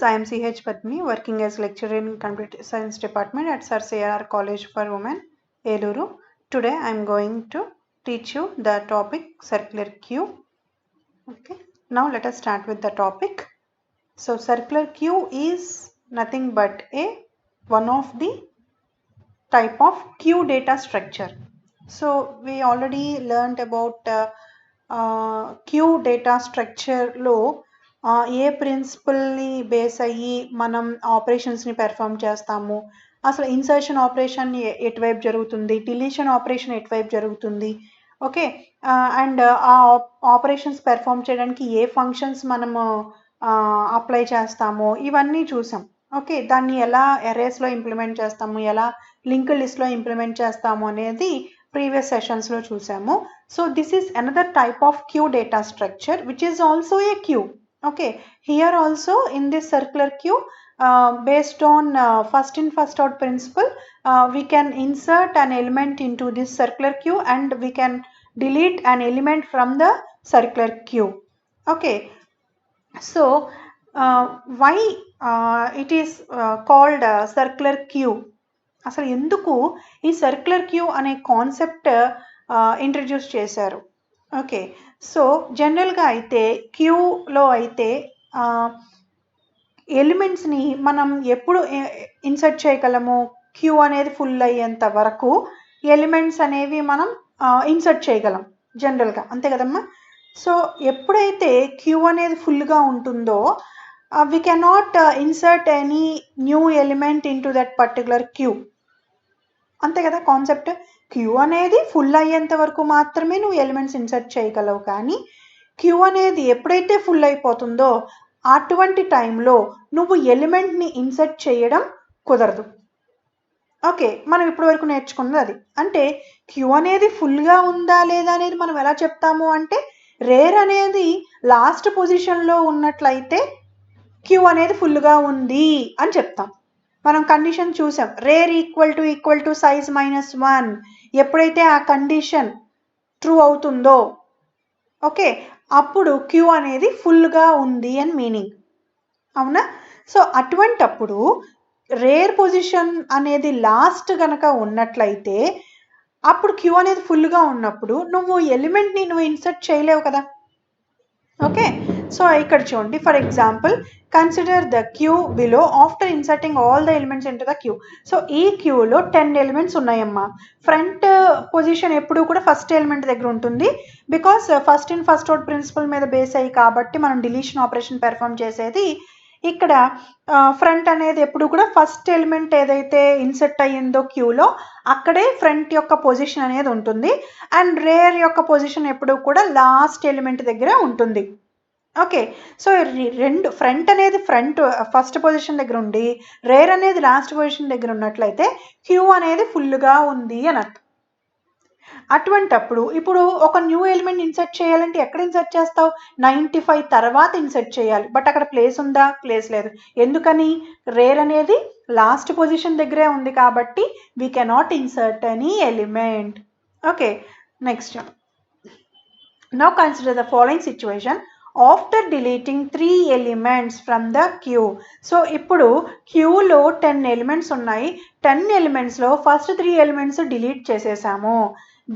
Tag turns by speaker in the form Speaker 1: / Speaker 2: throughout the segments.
Speaker 1: I am CH Padmini, working as lecturer in Computer Science Department at Sir C.R.R. College for Women, Eluru. Today I am going to teach you the topic circular queue. Okay, now let us start with the topic. So circular queue is nothing but one of the type of queue data structure. So we already learned about queue data structure లో ఏ ప్రిన్సిపల్ని base అయ్యి మనం ఆపరేషన్స్ని perform చేస్తాము, అసలు insertion operation ఎటువైపు జరుగుతుంది, deletion operation ఎటువైపు జరుగుతుంది, okay, and ఆ ఆపరేషన్స్ పెర్ఫామ్ చేయడానికి ఏ ఫంక్షన్స్ మనము అప్లై చేస్తాము, ఇవన్నీ చూసాం. ఓకే, దాన్ని ఎలా ఎరేస్లో ఇంప్లిమెంట్ చేస్తాము, ఎలా లింక్ లిస్ట్లో ఇంప్లిమెంట్ చేస్తాము అనేది ప్రీవియస్ సెషన్స్లో చూసాము. So this is another type of queue data structure which is also a queue. Okay, here also in this circular queue, based on first in first out principle, we can insert an element into this circular queue and we can delete an element from the circular queue. Okay, so why it is called circular queue? అసలు ఎందుకు ఈ circular queue అనే concept introduce చేశారు? Okay, so జనరల్గా అయితే క్యూలో అయితే ఎలిమెంట్స్ని మనం ఎప్పుడు ఇన్సర్ట్ చేయగలము? క్యూ అనేది ఫుల్ అయ్యేంత వరకు ఎలిమెంట్స్ అనేవి మనం ఇన్సర్ట్ చేయగలం జనరల్గా, అంతే కదమ్మా. సో ఎప్పుడైతే క్యూ అనేది ఫుల్గా ఉంటుందో we cannot insert any new element into that particular queue, అంతే కదా కాన్సెప్ట్. క్యూ అనేది ఫుల్ అయ్యేంత వరకు మాత్రమే నువ్వు ఎలిమెంట్స్ ఇన్సర్ట్ చేయగలవు, కానీ క్యూ అనేది ఎప్పుడైతే ఫుల్ అయిపోతుందో అటువంటి టైంలో నువ్వు ఎలిమెంట్ని ఇన్సర్ట్ చేయడం కుదరదు. ఓకే, మనం ఇప్పటి వరకు నేర్చుకున్నది అది. అంటే క్యూ అనేది ఫుల్గా ఉందా లేదా అనేది మనం ఎలా చెప్తాము అంటే, రేర్ అనేది లాస్ట్ పొజిషన్లో ఉన్నట్లయితే క్యూ అనేది ఫుల్గా ఉంది అని చెప్తాం. మనం కండిషన్ చూసాం, రేర్ ఈక్వల్ టు సైజ్ -1. ఎప్పుడైతే ఆ కండిషన్ ట్రూ అవుతుందో, ఓకే, అప్పుడు క్యూ అనేది ఫుల్గా ఉంది అని మీనింగ్, అవునా? సో అటువంటప్పుడు రేర్ పొజిషన్ అనేది లాస్ట్ కనుక ఉన్నట్లయితే అప్పుడు క్యూ అనేది ఫుల్గా ఉన్నప్పుడు నువ్వు ఎలిమెంట్ని నువ్వు ఇన్సర్ట్ చేయలేవు కదా. ఓకే, సో ఇక్కడ చూడండి, for example consider the queue below after inserting all the elements into the queue. So ఈ క్యూలో 10 ఎలిమెంట్స్ ఉన్నాయమ్మా. ఫ్రంట్ పొజిషన్ ఎప్పుడు కూడా ఫస్ట్ ఎలిమెంట్ దగ్గర ఉంటుంది, because first in first out principal మీద బేస్ అయ్యి కాబట్టి మనం డిలీషన్ ఆపరేషన్ పెర్ఫామ్ చేసేది ఇక్కడ. ఫ్రంట్ అనేది ఎప్పుడు కూడా ఫస్ట్ ఎలిమెంట్ ఏదైతే ఇన్సర్ట్ అయ్యిందో క్యూలో అక్కడే ఫ్రంట్ యొక్క పొజిషన్ అనేది ఉంటుంది, అండ్ రేర్ యొక్క పొజిషన్ ఎప్పుడు కూడా లాస్ట్ ఎలిమెంట్ దగ్గర ఉంటుంది. ఓకే, సో రెండు ఫ్రంట్ అనేది ఫస్ట్ పొజిషన్ దగ్గర ఉండి రేర్ అనేది లాస్ట్ పొజిషన్ దగ్గర ఉన్నట్లయితే క్యూ అనేది ఫుల్గా ఉంది అని అర్థం. అటువంటప్పుడు ఇప్పుడు ఒక న్యూ ఎలిమెంట్ ఇన్సర్ట్ చేయాలంటే ఎక్కడ ఇన్సర్ట్ చేస్తావు? 95 తర్వాత ఇన్సర్ట్ చేయాలి, బట్ అక్కడ ప్లేస్ ఉందా? ప్లేస్ లేదు. ఎందుకని? రేర్ అనేది లాస్ట్ పొజిషన్ దగ్గరే ఉంది కాబట్టి we cannot insert any element. Okay, next, now consider the following situation after deleting 3 elements from the queue. So ఇప్పుడు క్యూలో 10 ఎలిమెంట్స్ ఉన్నాయి. 10 ఎలిమెంట్స్లో ఫస్ట్ 3 ఎలిమెంట్స్ డిలీట్ చేసేసాము.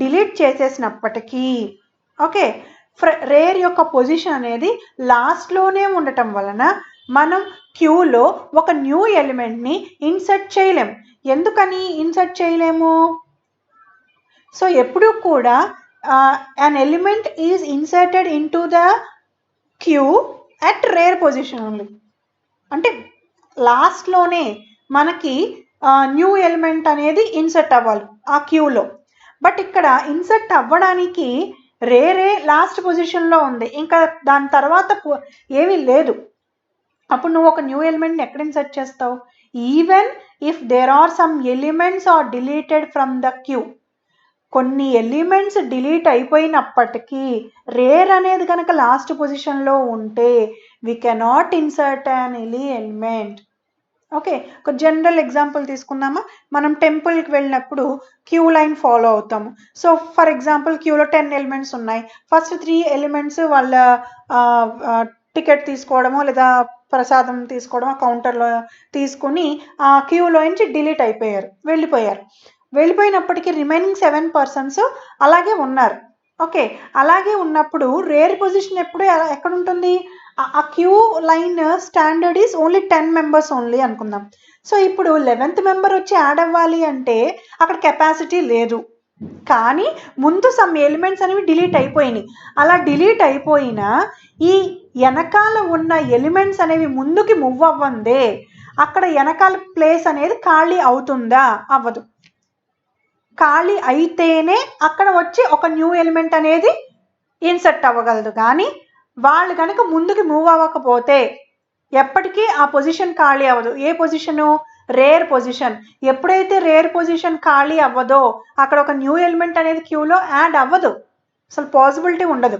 Speaker 1: డిలీట్ చేసేసినప్పటికీ ఓకే, రేర్ యొక్క పొజిషన్ అనేది లాస్ట్లోనే ఉండటం వలన మనం క్యూలో ఒక న్యూ ఎలిమెంట్ని ఇన్సర్ట్ చేయలేం. ఎందుకని ఇన్సర్ట్ చేయలేము? సో ఎప్పుడు కూడా an element is inserted into the queue at rare position only. అంటే లాస్ట్లోనే మనకి న్యూ ఎలిమెంట్ అనేది ఇన్సర్ట్ అవ్వాలి ఆ క్యూలో, బట్ ఇక్కడ ఇన్సర్ట్ అవ్వడానికి రేరే లాస్ట్ పొజిషన్లో ఉంది, ఇంకా దాని తర్వాత ఏమీ లేదు. అప్పుడు నువ్వు ఒక న్యూ ఎలిమెంట్ని ఎక్కడ ఇన్సర్ట్ చేస్తావు? Even if there are some elements are deleted from the queue, కొన్ని ఎలిమెంట్స్ డిలీట్ అయిపోయినప్పటికీ రేర్ అనేది కనుక లాస్ట్ పొజిషన్లో ఉంటే we cannot insert an any element. Okay, ఒక జనరల్ ఎగ్జాంపుల్ తీసుకుందామా. మనం టెంపుల్కి వెళ్ళినప్పుడు క్యూ లైన్ ఫాలో అవుతాము. సో ఫర్ ఎగ్జాంపుల్ క్యూలో 10 ఎలిమెంట్స్ ఉన్నాయి. ఫస్ట్ 3 ఎలిమెంట్స్ వాళ్ళ టికెట్ తీసుకోవడమో లేదా ప్రసాదం తీసుకోవడం ఆ కౌంటర్లో తీసుకుని ఆ క్యూలో నుంచి డిలీట్ వెళ్ళిపోయినప్పటికీ రిమైనింగ్ 7 పర్సన్స్ అలాగే ఉన్నారు. ఓకే, అలాగే ఉన్నప్పుడు రేర్ పొజిషన్ ఎప్పుడు ఎక్కడ ఉంటుంది? ఆ queue line standard is only 10 members only అనుకుందాం. సో ఇప్పుడు 11th మెంబర్ వచ్చి యాడ్ అవ్వాలి అంటే అక్కడ కెపాసిటీ లేదు, కానీ ముందు సమ్ ఎలిమెంట్స్ అనేవి డిలీట్ అయిపోయినాయి. అలా డిలీట్ అయిపోయినా ఈ వెనకాల ఉన్న ఎలిమెంట్స్ అనేవి ముందుకి మూవ్ అవ్వందే అక్కడ వెనకాల ప్లేస్ అనేది ఖాళీ అవుతుందా? అవ్వదు. ఖాళీ అయితేనే అక్కడ వచ్చి ఒక న్యూ ఎలిమెంట్ అనేది ఇన్సర్ట్ అవ్వగలదు. కానీ వాళ్ళు కనుక ముందుకు మూవ్ అవ్వకపోతే ఎప్పటికీ ఆ పొజిషన్ ఖాళీ అవ్వదు. ఏ పొజిషను? Rare position. ఎప్పుడైతే రేర్ పొజిషన్ ఖాళీ అవ్వదో అక్కడ ఒక న్యూ ఎలిమెంట్ అనేది క్యూలో యాడ్ అవ్వదు, అసలు పాసిబిలిటీ ఉండదు.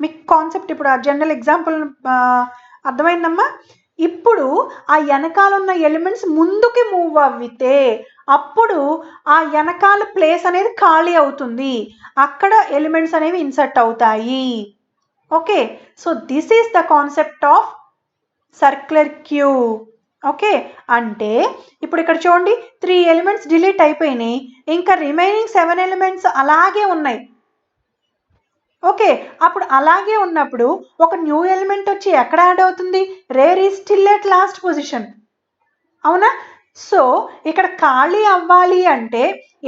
Speaker 1: మీకు కాన్సెప్ట్ ఇప్పుడు ఆ జనరల్ ఎగ్జాంపుల్ అర్థమైందమ్మా? ఇప్పుడు ఆ వెనకాల ఉన్న ఎలిమెంట్స్ ముందుకి మూవ్ అవ్వితే అప్పుడు ఆ వెనకాల ప్లేస్ అనేది ఖాళీ అవుతుంది, అక్కడ ఎలిమెంట్స్ అనేవి ఇన్సర్ట్ అవుతాయి. Okay, so this is the concept of circular queue. Okay, అంటే ఇప్పుడు ఇక్కడ చూడండి 3 ఎలిమెంట్స్ డిలీట్ అయిపోయినాయి, ఇంకా రిమైనింగ్ 7 ఎలిమెంట్స్ అలాగే ఉన్నాయి. ఓకే, అప్పుడు అలాగే ఉన్నప్పుడు ఒక న్యూ ఎలిమెంట్ వచ్చి ఎక్కడ యాడ్ అవుతుంది? Rare is still at last position, అవునా? సో ఇక్కడ ఖాళీ అవ్వాలి అంటే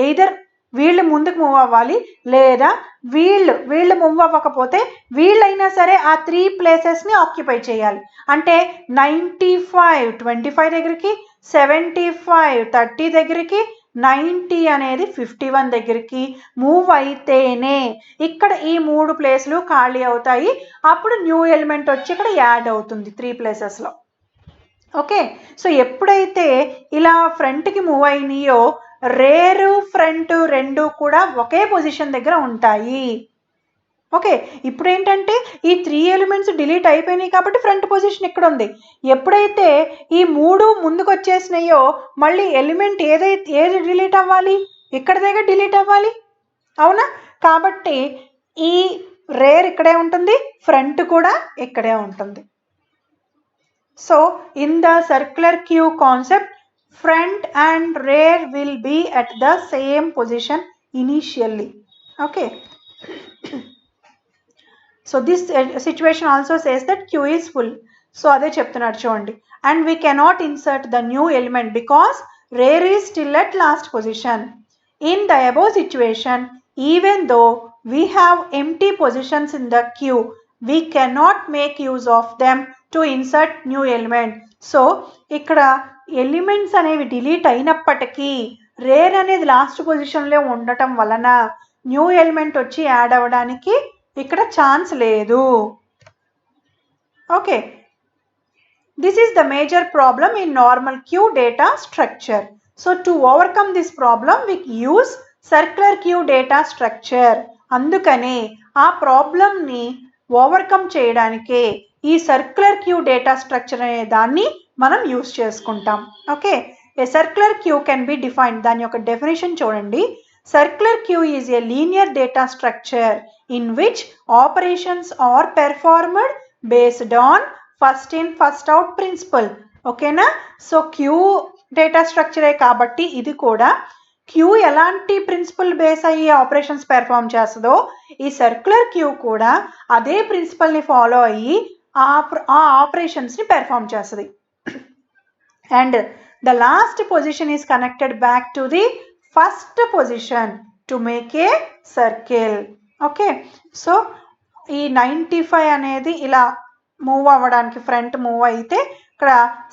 Speaker 1: ఎయిదర్ వీళ్ళు ముందుకు మూవ్ అవ్వాలి, లేదా వీళ్ళు మూవ్ అవ్వకపోతే వీళ్ళైనా సరే ఆ 3 ప్లేసెస్ని ఆక్యుపై చేయాలి. అంటే 95 25 దగ్గరికి, 75 30 దగ్గరికి, 90 అనేది 51 దగ్గరికి మూవ్ అయితేనే ఇక్కడ ఈ 3 ప్లేస్లు ఖాళీ అవుతాయి. అప్పుడు న్యూ ఎలిమెంట్ వచ్చి ఇక్కడ యాడ్ అవుతుంది 3 ప్లేసెస్లో. ఓకే, సో ఎప్పుడైతే ఇలా ఫ్రంట్కి మూవ్ అయినాయో రేరు ఫ్రంట్ రెండు కూడా ఒకే పొజిషన్ దగ్గర ఉంటాయి. ఓకే, ఇప్పుడు ఏంటంటే ఈ 3 ఎలిమెంట్స్ డిలీట్ అయిపోయినాయి కాబట్టి ఫ్రంట్ పొజిషన్ ఇక్కడ ఉంది. ఎప్పుడైతే ఈ 3 ముందుకు వచ్చేసినాయో మళ్ళీ ఎలిమెంట్ ఏది డిలీట్ అవ్వాలి? ఇక్కడ దగ్గర డిలీట్ అవ్వాలి, అవునా? కాబట్టి ఈ రేర్ ఇక్కడే ఉంటుంది, ఫ్రంట్ కూడా ఇక్కడే ఉంటుంది. So in the circular queue concept, front and rear will be at the same position initially. Okay. So this situation also says that queue is full. So ade cheptunnaru chudandi. And we cannot insert the new element because rear is still at last position. In the above situation, even though we have empty positions in the queue, we cannot make use of them to insert new element. So ఇక్కడ elements అనేవి delete అయినప్పటికీ rare అనేది last పొజిషన్లో ఉండటం వలన new element వచ్చి add అవ్వడానికి ఇక్కడ ఛాన్స్ లేదు. Okay, this is the major problem in normal queue data structure. So to overcome this problem we use circular queue data structure. అందుకని ఆ ప్రాబ్లమ్ని ఓవర్కమ్ చేయడానికే ఈ సర్క్యులర్ క్యూ డేటా స్ట్రక్చర్ అనే దాన్ని మనం యూస్ చేసుకుంటాం. Okay, a circular queue can be defined. దాని యొక్క డెఫినేషన్ చూడండి. Circular queue is a linear data structure in which operations are performed based on first in first out principle. ఓకేనా? So queue data స్ట్రక్చరే కాబట్టి ఇది కూడా queue ఎలాంటి principle base అయ్యి ఆపరేషన్స్ పెర్ఫార్మ్ చేస్తుందో ఈ సర్క్యులర్ క్యూ కూడా అదే ప్రిన్సిపల్ని ఫాలో అయ్యి ఆ ఆపరేషన్స్ని పెర్ఫార్మ్ చేస్తుంది. And the last position is connected back to the first position to make a circle. Okay, so ఈ 95 అనేది ఇలా మూవ్ అవ్వడానికి ఫ్రంట్ మూవ్ అయితే ఇక్కడ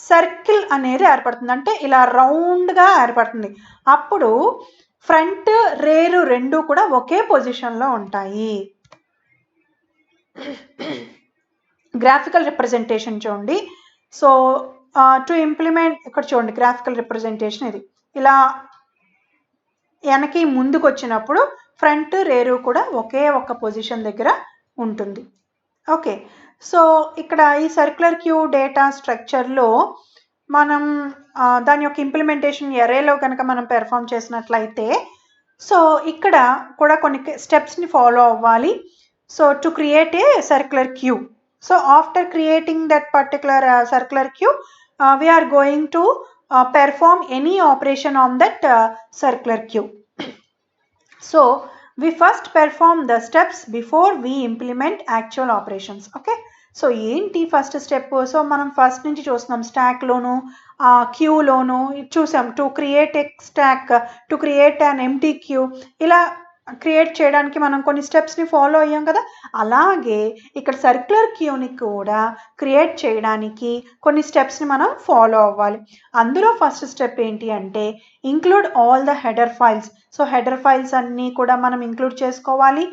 Speaker 1: సర్కిల్ అనేది ఏర్పడుతుంది, అంటే ఇలా రౌండ్గా ఏర్పడుతుంది. అప్పుడు ఫ్రంట్ రేరు రెండు కూడా ఒకే పొజిషన్లో ఉంటాయి. గ్రాఫికల్ రిప్రజెంటేషన్ చూడండి. సో టు ఇంప్లిమెంట్ ఇక్కడ చూడండి గ్రాఫికల్ రిప్రజెంటేషన్ ఇది ఇలా వెనక్కి ముందుకు వచ్చినప్పుడు ఫ్రంట్ రేరు కూడా ఒకే ఒక పొజిషన్ దగ్గర ఉంటుంది. ఓకే, సో ఇక్కడ ఈ సర్క్యులర్ క్యూ డేటా స్ట్రక్చర్లో మనం దాని యొక్క ఇంప్లిమెంటేషన్ ఎరేలో కనుక మనం పెర్ఫామ్ చేసినట్లయితే సో ఇక్కడ కూడా కొన్ని స్టెప్స్ని ఫాలో అవ్వాలి. So to create a circular queue. So after creating that particular circular queue, we are going to perform any operation on that circular queue. So we first perform the steps before we implement actual operations. Okay, so ఏంటి first step? So మనం first నుంచి చూస్తున్నాం, స్టాక్లోను క్యూలోను చూసాం. To create a stack, to create an empty queue, ఇలా create చేయడానికి మనం కొన్ని స్టెప్స్ని ఫాలో అయ్యాం కదా. అలాగే ఇక్కడ సర్క్యులర్ క్యూని కూడా క్రియేట్ చేయడానికి కొన్ని స్టెప్స్ని మనం ఫాలో అవ్వాలి. అందులో ఫస్ట్ స్టెప్ ఏంటి అంటే include all the header files. So header files అన్నీ కూడా మనం ఇంక్లూడ్ చేసుకోవాలి.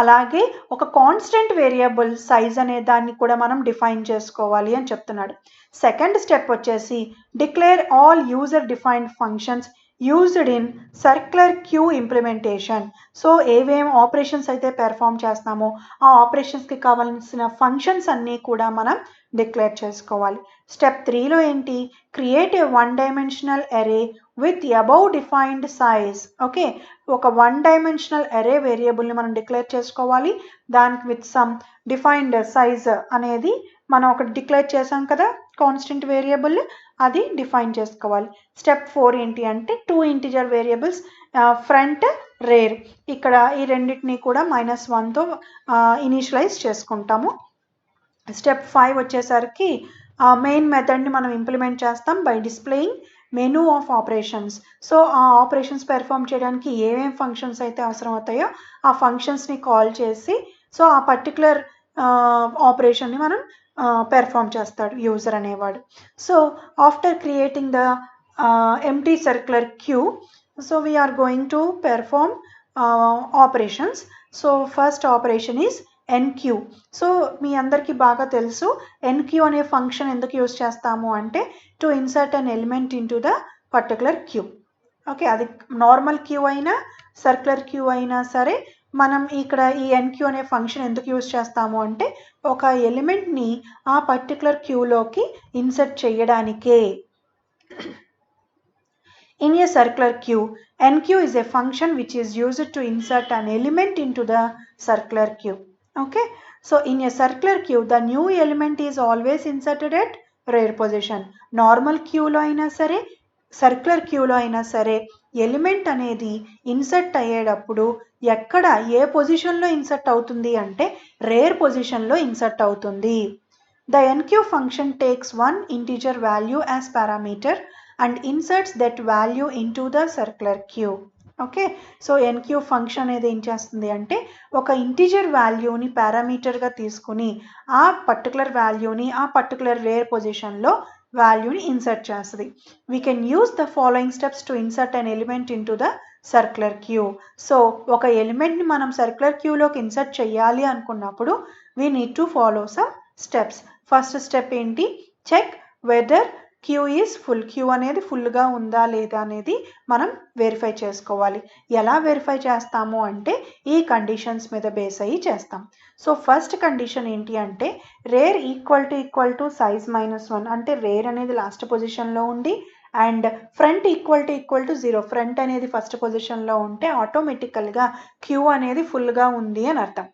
Speaker 1: అలాగే ఒక కాన్స్టెంట్ వేరియబుల్ సైజ్ అనే దాన్ని కూడా మనం డిఫైన్ చేసుకోవాలి అని చెప్తున్నాడు. సెకండ్ స్టెప్ వచ్చేసి declare all user defined functions used in circular queue implementation. So ఏవేం ఆపరేషన్స్ అయితే పెర్ఫామ్ చేస్తున్నామో ఆ ఆపరేషన్స్కి కావాల్సిన ఫంక్షన్స్ అన్నీ కూడా మనం డిక్లేర్ చేసుకోవాలి. స్టెప్ 3లో ఏంటి? క్రియేట్ ఏ 1 డైమెన్షనల్ అరే with above defined size. Okay, ఒక 1 డైమెన్షనల్ అరే వేరియబుల్ని మనం డిక్లేర్ చేసుకోవాలి. దానికి విత్ సమ్ డిఫైన్డ్ సైజ్ అనేది మనం ఒకటి డిక్లేర్ చేసాం కదా, కాన్స్టెంట్ వేరియబుల్, అది డిఫైన్ చేసుకోవాలి. స్టెప్ 4 ఏంటి అంటే 2 ఇంటిజర్ వేరియబుల్స్ ఫ్రంట్ రేర్, ఇక్కడ ఈ రెండింటిని కూడా -1తో ఇనిషియలైజ్ చేసుకుంటాము. స్టెప్ 5 వచ్చేసరికి మెయిన్ మెథడ్ని మనం ఇంప్లిమెంట్ చేస్తాం by displaying menu of operations. So ఆ ఆపరేషన్స్ పెర్ఫామ్ చేయడానికి ఏమేం ఫంక్షన్స్ అయితే అవసరం అవుతాయో ఆ ఫంక్షన్స్ని కాల్ చేసి సో ఆ పర్టికులర్ ఆపరేషన్ని మనం పెర్ఫామ్ చేస్తాడు యూజర్ అనేవాడు. So after creating the empty circular queue, so we're going to perform operations. So first operation is enqueue. So మీ అందరికీ బాగా తెలుసు ఎన్క్యూ అనే ఫంక్షన్ ఎందుకు యూజ్ చేస్తాము అంటే to insert an element into the particular queue. Okay, అది normal queue అయినా సర్క్యులర్ క్యూ అయినా సరే మనం ఇక్కడ ఈ ఎన్క్యూ అనే ఫంక్షన్ ఎందుకు యూజ్ చేస్తాము అంటే ఒక ఎలిమెంట్ని ఆ పర్టికులర్ క్యూలోకి ఇన్సర్ట్ చేయడానికే. In a circular queue, NQ is a function which is used to insert an element into the circular queue. Okay, so in a circular queue, the new element is always inserted at rare position. Normal queue lo aina sare, circular queue lo aina sare, element అనేది insert అయ్యేటప్పుడు ఎక్కడ ఏ పొజిషన్లో insert అవుతుంది అంటే rare పొజిషన్లో insert అవుతుంది. The NQ function takes one integer value as parameter and inserts that value into the circular queue. Okay, so NQ function అనేది ఏం చేస్తుంది అంటే ఒక ఇంటిజర్ వాల్యూని పారామీటర్గా తీసుకుని ఆ పర్టికులర్ వాల్యూని ఆ పర్టికులర్ రేర్ పొజిషన్లో వాల్యూని ఇన్సర్ట్ చేస్తుంది. We can use the following steps to insert an element into the circular queue. So ఒక ఎలిమెంట్ని మనం సర్క్యులర్ క్యూలోకి ఇన్సర్ట్ చేయాలి అనుకున్నప్పుడు we need to follow some steps. First step ఏంటి? Check whether queue is full. Queue అనేది ఫుల్గా ఉందా లేదా అనేది మనం వెరిఫై చేసుకోవాలి. ఎలా వెరిఫై చేస్తాము అంటే ఈ కండిషన్స్ మీద బేస్ అయ్యి చేస్తాం. సో ఫస్ట్ కండిషన్ ఏంటి అంటే రేర్ ఈక్వల్ టు సైజ్ -1, అంటే రేర్ అనేది లాస్ట్ పొజిషన్లో ఉండి and front equal to 0, front అనేది ఫస్ట్ పొజిషన్లో ఉంటే ఆటోమేటికల్గా క్యూ అనేది ఫుల్గా ఉంది అని అర్థం.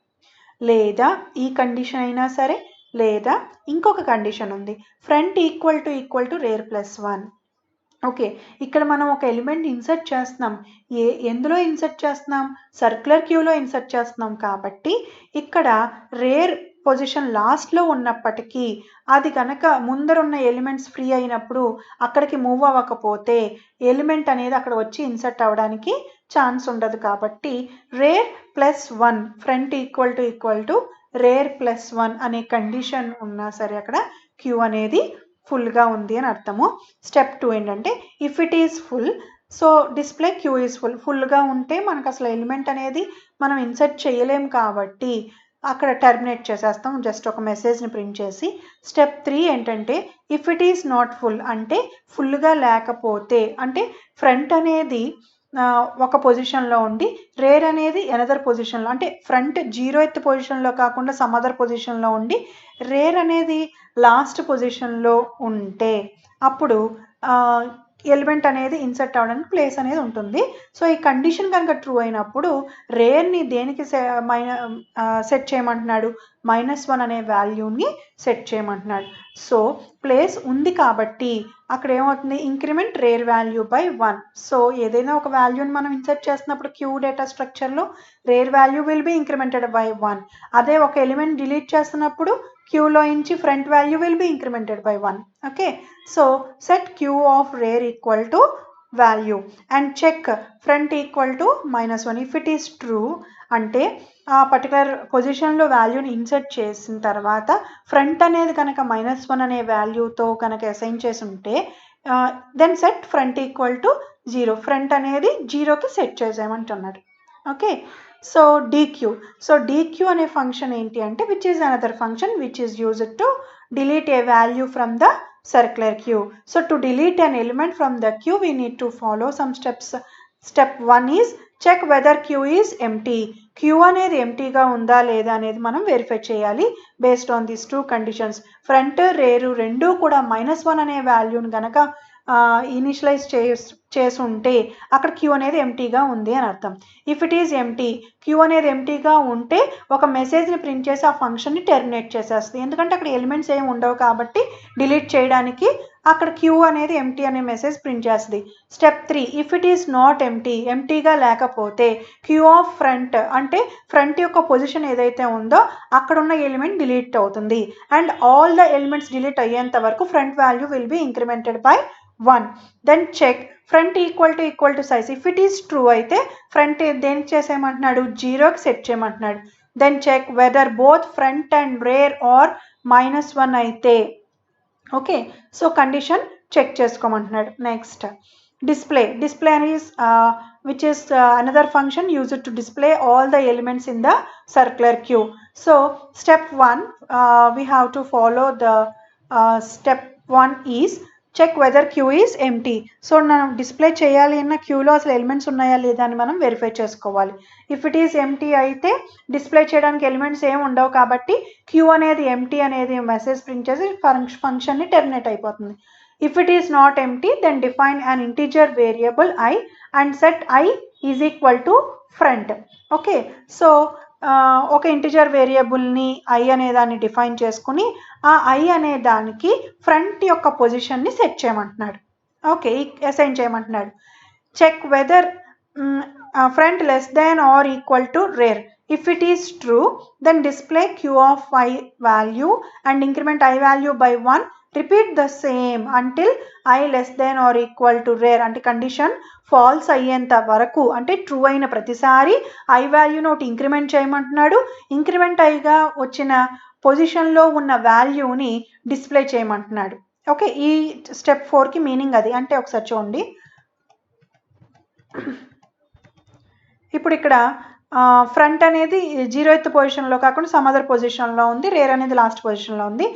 Speaker 1: లేదా ఈ కండిషన్ అయినా సరే, లేదా ఇంకొక కండిషన్ ఉంది front equal to rare +1. Okay, ఇక్కడ మనం ఒక ఎలిమెంట్ ఇన్సర్ట్ చేస్తున్నాం. ఎందులో ఇన్సర్ట్ చేస్తున్నాం? సర్క్యులర్ క్యూలో ఇన్సర్ట్ చేస్తున్నాం. కాబట్టి ఇక్కడ రేర్ పొజిషన్ లాస్ట్లో ఉన్నప్పటికీ అది కనుక ముందరున్న ఎలిమెంట్స్ ఫ్రీ అయినప్పుడు అక్కడికి మూవ్ అవ్వకపోతే ఎలిమెంట్ అనేది అక్కడ వచ్చి ఇన్సర్ట్ అవ్వడానికి ఛాన్స్ ఉండదు. కాబట్టి rare +1 front equal to rare +1 అనే కండిషన్ ఉన్నా సరే అక్కడ క్యూ అనేది ఫుల్గా ఉంది అని అర్థము. స్టెప్ 2 ఏంటంటే if it is full, so display queue is full. ఫుల్గా ఉంటే మనకు అసలు ఎలిమెంట్ అనేది మనం ఇన్సర్ట్ చేయలేం కాబట్టి అక్కడ టర్మినేట్ చేసేస్తాం, జస్ట్ ఒక మెసేజ్ని ప్రింట్ చేసి. స్టెప్ 3 ఏంటంటే if it is not full, అంటే ఫుల్గా లేకపోతే, అంటే ఫ్రంట్ అనేది ఒక పొజిషన్లో ఉండి రేర్ అనేది ఎనదర్ పొజిషన్లో, అంటే ఫ్రంట్ 0th పొజిషన్లో కాకుండా సమ్ అదర్ పొజిషన్లో ఉండి రేర్ అనేది లాస్ట్ పొజిషన్లో ఉంటే అప్పుడు ఎలిమెంట్ అనేది ఇన్సర్ట్ అవ్వడానికి ప్లేస్ అనేది ఉంటుంది. సో ఈ కండిషన్ కనుక ట్రూ అయినప్పుడు రేర్ని దేనికి సెట్ చేయమంటున్నాడు, -1 అనే వాల్యూని సెట్ చేయమంటున్నాడు. సో ప్లేస్ ఉంది కాబట్టి అక్కడ ఏమవుతుంది, increment rear value by 1. So ఏదైనా ఒక వాల్యూని మనం ఇన్సర్ట్ చేస్తున్నప్పుడు క్యూ డేటా స్ట్రక్చర్లో rear value will be incremented by 1. అదే ఒక ఎలిమెంట్ డిలీట్ చేస్తున్నప్పుడు క్యూలో నుంచి front value will be incremented by 1. Okay, so set queue of rear equal to value and check front equal to -1. If it is true అంటే ఆ particular పొజిషన్లో వాల్యూని insert చేసిన తర్వాత ఫ్రంట్ అనేది కనుక -1 అనే వాల్యూతో కనుక అసైన్ చేసి ఉంటే then set front equal to 0. Front అనేది 0కి సెట్ చేసేయమంటున్నాడు. Okay, so dq. So dq అనే ఫంక్షన్ ఏంటి అంటే which is another function which is used to delete a value from the circular queue. So to delete an element from the queue we need to follow some steps. Step 1 is check whether queue is empty. Queue అనేది ఎంటీగా ఉందా లేదా అనేది మనం verify చేయాలి based on these 2 conditions. Front rear రెండూ కూడా -1 అనే వాల్యూని కనుక ఇనిషియలైజ్ చేసి ఉంటే అక్కడ క్యూ అనేది ఎంటీగా ఉంది అని అర్థం. If it is empty, queue అనేది ఎంటీగా ఉంటే ఒక మెసేజ్ని ప్రింట్ చేసి ఆ ఫంక్షన్ని టెర్మినేట్ చేసేస్తుంది. ఎందుకంటే అక్కడ ఎలిమెంట్స్ ఏమి ఉండవు కాబట్టి డిలీట్ చేయడానికి అక్కడ క్యూ అనేది ఎంటీ అనే మెసేజ్ ప్రింట్ చేస్తుంది. Step 3, if it is not empty, ఎంటీగా లేకపోతే క్యూ ఆఫ్ ఫ్రంట్ అంటే ఫ్రంట్ యొక్క పొజిషన్ ఏదైతే ఉందో అక్కడ ఉన్న ఎలిమెంట్ డిలీట్ అవుతుంది and all the elements delete అయ్యేంత వరకు front value will be incremented by 1. Then check front equal to size. If it is true అయితే ఫ్రంట్ దేనికి చేసేయమంటున్నాడు, 0కి సెట్ చేయమంటున్నాడు. Then check whether both front and rear are -1 అయితే ఓకే, సో కండిషన్ చెక్ చేసుకోమంటున్నాడు. Next display. Display is which is another function used to display all the elements in the circular queue. So step 1 we have to follow the step 1 is check whether queue is empty. So మనం display చేయాలి అన్న క్యూలో అసలు elements ఉన్నాయా లేదా అని మనం verify చేసుకోవాలి. ఇఫ్ ఇట్ ఈస్ ఎంటీ అయితే డిస్ప్లే చేయడానికి ఎలిమెంట్స్ ఏమి ఉండవు కాబట్టి క్యూ అనేది ఎంటీ అనేది మెసేజ్ ప్రింట్ చేసి ఫంక్షన్ని టెర్మినేట్ అయిపోతుంది. If it is not empty, then define an integer variable I and set I is equal to front. Okay, so ఒక ఇంటిజర్ వేరియబుల్ని I అనే దాన్ని డిఫైన్ చేసుకుని ఆ I అనే దానికి ఫ్రంట్ యొక్క పొజిషన్ని సెట్ చేయమంటున్నాడు. ఓకే, అసైన్ చేయమంటున్నాడు. Check whether front less than or equal to rear. If it is true, then display q of I value and increment I value by 1. Repeat the same until I less than or equal to rare. అంటే condition false అయ్యేంత వరకు, అంటే true అయిన ప్రతిసారి I వాల్యూని ఒకటి increment చేయమంటున్నాడు. Increment అయిగా వచ్చిన పొజిషన్లో ఉన్న వాల్యూని డిస్ప్లే చేయమంటున్నాడు. ఓకే, ఈ స్టెప్ 4కి మీనింగ్ అది. అంటే ఒకసారి చూడండి, ఇప్పుడు ఇక్కడ ఫ్రంట్ అనేది 0th పొజిషన్లో కాకుండా సమ్ అదర్ పొజిషన్లో ఉంది, రేర్ అనేది లాస్ట్ పొజిషన్లో ఉంది.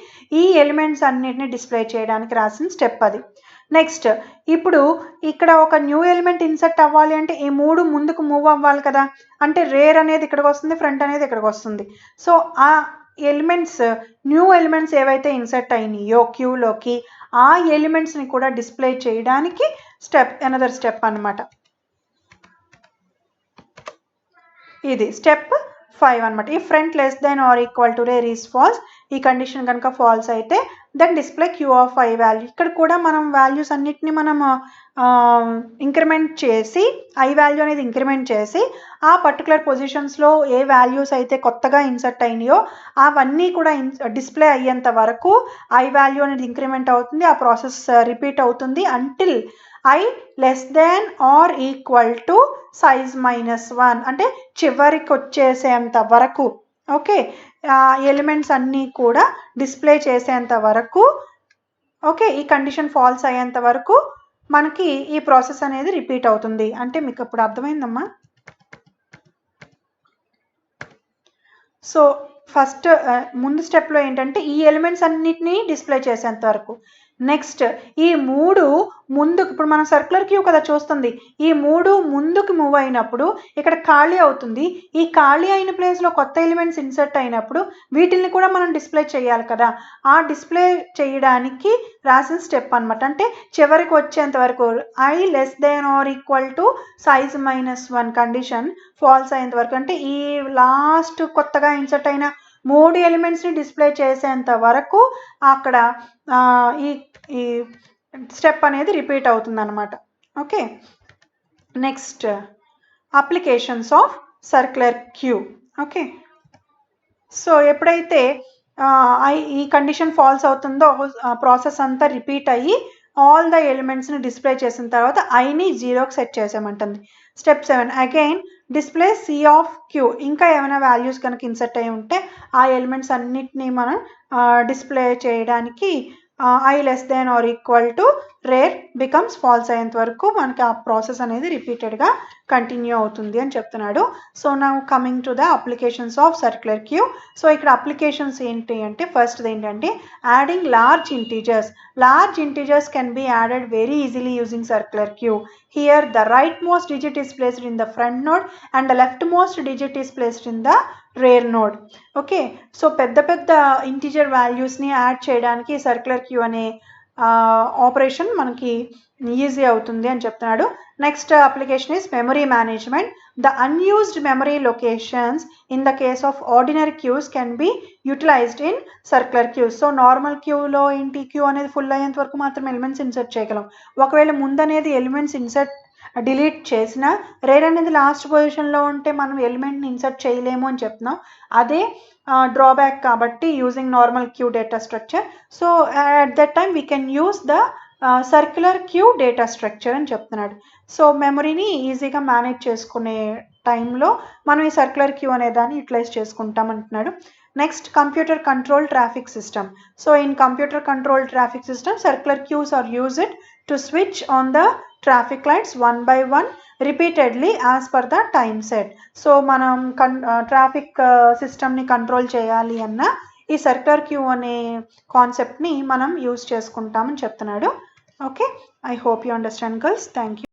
Speaker 1: ఈ ఎలిమెంట్స్ అన్నిటిని డిస్ప్లే చేయడానికి రాసిన స్టెప్ అది. నెక్స్ట్, ఇప్పుడు ఇక్కడ ఒక న్యూ ఎలిమెంట్ ఇన్సర్ట్ అవ్వాలి అంటే ఈ 3 ముందుకు మూవ్ అవ్వాలి కదా, అంటే రేర్ అనేది ఇక్కడికి వస్తుంది, ఫ్రంట్ అనేది ఇక్కడికి వస్తుంది. సో ఆ ఎలిమెంట్స్, న్యూ ఎలిమెంట్స్ ఏవైతే ఇన్సర్ట్ అయినాయో క్యూలోకి ఆ ఎలిమెంట్స్ని కూడా డిస్ప్లే చేయడానికి అనదర్ స్టెప్ అనమాట. ఇది స్టెప్ 5 అనమాట. ఈ front less than or equal to rear is false, ఈ కండిషన్ కనుక ఫాల్స్ అయితే then display queue of I value. ఇక్కడ కూడా మనం వాల్యూస్ అన్నిటిని మనం ఇంక్రిమెంట్ చేసి I వాల్యూ అనేది ఇంక్రిమెంట్ చేసి ఆ పర్టికులర్ పొజిషన్స్లో ఏ వాల్యూస్ అయితే కొత్తగా ఇన్సర్ట్ అయినాయో అవన్నీ కూడా డిస్ప్లే అయ్యేంత వరకు I వాల్యూ అనేది ఇంక్రిమెంట్ అవుతుంది. ఆ ప్రాసెస్ రిపీట్ అవుతుంది until I less than or equal to size -1, అంటే చివరికి వచ్చేసేంత వరకు. ఓకే, ఎలిమెంట్స్ అన్నీ కూడా డిస్ప్లే చేసేంత వరకు. ఓకే, ఈ కండిషన్ ఫాల్స్ అయ్యేంత వరకు మనకి ఈ ప్రాసెస్ అనేది రిపీట్ అవుతుంది. అంటే మీకు ఇప్పుడు అర్థమైందమ్మా? సో ఫస్ట్ ముందు స్టెప్లో ఏంటంటే ఈ ఎలిమెంట్స్ అన్నిటినీ డిస్ప్లే చేసేంత వరకు, నెక్స్ట్ ఈ 3 ముందుకు, ఇప్పుడు మనం సర్క్యులర్ క్యూ కదా చూస్తుంది, ఈ 3 ముందుకు మూవ్ అయినప్పుడు ఇక్కడ ఖాళీ అవుతుంది. ఈ ఖాళీ అయిన ప్లేస్లో కొత్త ఎలిమెంట్స్ ఇన్సర్ట్ అయినప్పుడు వీటిల్ని కూడా మనం డిస్ప్లే చేయాలి కదా. ఆ డిస్ప్లే చేయడానికి రాసిన స్టెప్ అనమాట. అంటే చివరికి వచ్చేంత వరకు i less than or equal to size -1 condition false అయ్యేంత వరకు, అంటే ఈ లాస్ట్ కొత్తగా ఇన్సర్ట్ అయిన 3 ఎలిమెంట్స్ని డిస్ప్లే చేసేంత వరకు అక్కడ ఈ స్టెప్ అనేది రిపీట్ అవుతుంది అనమాట. Okay, next applications of circular queue. Okay, so ఎప్పుడైతే ఈ కండిషన్ ఫాల్స్ అవుతుందో ప్రాసెస్ అంతా రిపీట్ అయ్యి ఆల్ ద ఎలిమెంట్స్ని డిస్ప్లే చేసిన తర్వాత ఐని 0కి సెట్ చేసామంటుంది. Step 7 again display C of queue. ఇంకా ఏమైనా వాల్యూస్ కనుక ఇన్సర్ట్ అయి ఉంటే ఆ ఎలిమెంట్స్ అన్నిటినీ మనం డిస్ప్లే చేయడానికి i less than or equal to rear becomes false అయ్యేంత వరకు మనకి ఆ ప్రాసెస్ అనేది రిపీటెడ్గా కంటిన్యూ అవుతుంది అని చెప్తున్నాడు. So now coming to the applications of circular queue. So ఇక్కడ అప్లికేషన్స్ ఏంటి అంటే ఫస్ట్ ఏంటంటే adding large integers. Large integers can be added very easily using circular queue. Here the rightmost digit is placed in the front node and the leftmost digit is placed in the rear node. Okay, so పెద్ద పెద్ద integer వాల్యూస్ని add చేయడానికి circular queue అనే operation మనకి easy అవుతుంది అని చెప్తున్నాడు. Next application is memory management. The unused memory locations in the case of ordinary queues can be utilized in circular queues. So normal క్యూలో ఏంటి, క్యూ అనేది ఫుల్ అయ్యేంత వరకు మాత్రం ఎలిమెంట్స్ ఇన్సర్ట్ చేయగలం. ఒకవేళ ముందనేది ఎలిమెంట్స్ డిలీట్ చేసిన రేర్ అనేది లాస్ట్ పొజిషన్లో ఉంటే మనం ఎలిమెంట్ని ఇన్సర్ట్ చేయలేము అని చెప్తున్నాం. అదే డ్రాబ్యాక్ కాబట్టి using normal queue data structure. So at that time we can use the circular queue data structure అని చెప్తున్నాడు. సో మెమరీని ఈజీగా మేనేజ్ చేసుకునే టైంలో మనం ఈ సర్క్యులర్ క్యూ అనే దాన్ని యూటిలైజ్ చేసుకుంటాం అంటున్నాడు. Next computer control traffic system. So in computer control traffic system circular queues are used to switch on the traffic lights 1 by 1 repeatedly as per the time set. So మనం traffic సిస్టమ్ని control చేయాలి అన్న ఈ circular queue అనే కాన్సెప్ట్ని మనం use చేసుకుంటామని చెప్తున్నాడు. Okay, I hope you understand girls. Thank you.